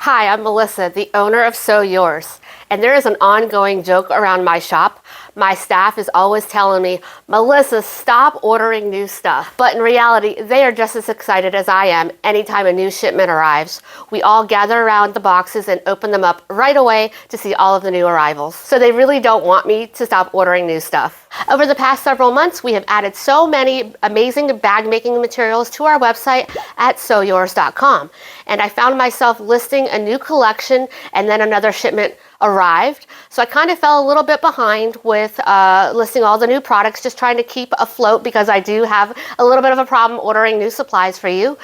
Hi, I'm Melissa, the owner of Sew Yours, and there is an ongoing joke around my shop. My staff is always telling me, Melissa, stop ordering new stuff. But in reality, they are just as excited as I am anytime a new shipment arrives. We all gather around the boxes and open them up right away to see all of the new arrivals. So they really don't want me to stop ordering new stuff. Over the past several months, we have added so many amazing bag making materials to our website at sewyours.com. And I found myself listing a new collection and then another shipment arrived. So I kind of fell a little bit behind with listing all the new products, just trying to keep afloat because I do have a little bit of a problem ordering new supplies for you.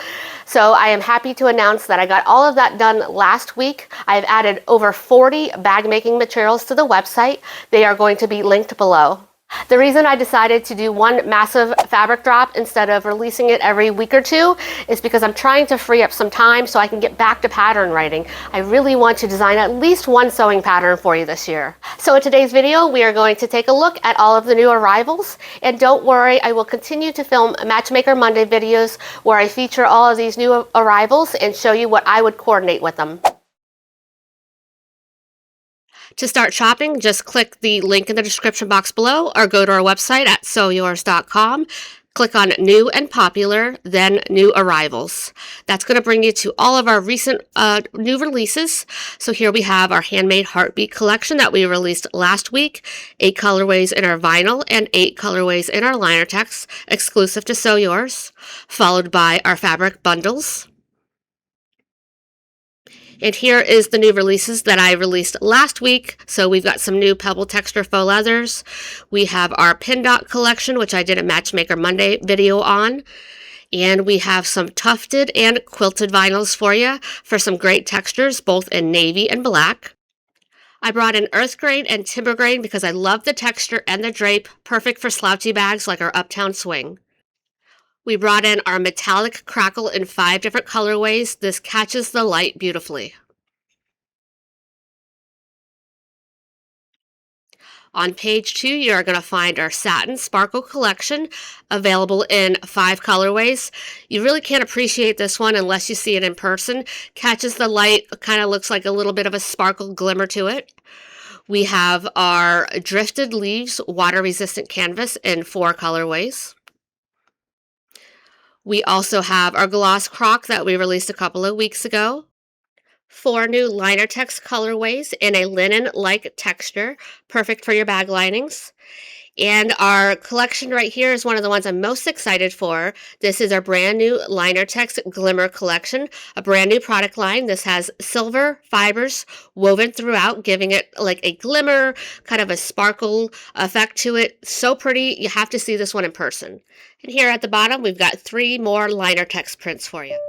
So I am happy to announce that I got all of that done last week. I've added over 40 bag making materials to the website. They are going to be linked below. The reason I decided to do one massive fabric drop instead of releasing it every week or two is because I'm trying to free up some time so I can get back to pattern writing. I really want to design at least one sewing pattern for you this year. So in today's video, we are going to take a look at all of the new arrivals. And don't worry, I will continue to film Matchmaker Monday videos where I feature all of these new arrivals and show you what I would coordinate with them. To start shopping, just click the link in the description box below or go to our website at sewyours.com. Click on New and Popular, then New Arrivals. That's going to bring you to all of our recent new releases. So here we have our Handmade Heartbeat collection that we released last week. 8 colorways in our vinyl and 8 colorways in our LinerTex, exclusive to Sew Yours, followed by our fabric bundles. And here is the new releases that I released last week. So we've got some new Pebble Texture Faux Leathers. We have our Pin Dot collection, which I did a Matchmaker Monday video on. And we have some tufted and quilted vinyls for you for some great textures, both in navy and black. I brought in earth grain and timber grain because I love the texture and the drape, perfect for slouchy bags like our Uptown Swing. We brought in our metallic crackle in 5 different colorways. This catches the light beautifully. On page 2, you are going to find our Satin Sparkle collection, available in 5 colorways. You really can't appreciate this one unless you see it in person. Catches the light, kind of looks like a little bit of a sparkle glimmer to it. We have our Drifted Leaves water-resistant canvas in 4 colorways. We also have our Gloss Croc that we released a couple of weeks ago. 4 new LinerTex colorways in a linen-like texture, perfect for your bag linings. And our collection right here is one of the ones I'm most excited for. This is our brand new LinerTex Glimmer collection, a brand new product line. This has silver fibers woven throughout, giving it like a glimmer, kind of a sparkle effect to it. So pretty, you have to see this one in person. And here at the bottom, we've got 3 more LinerTex prints for you.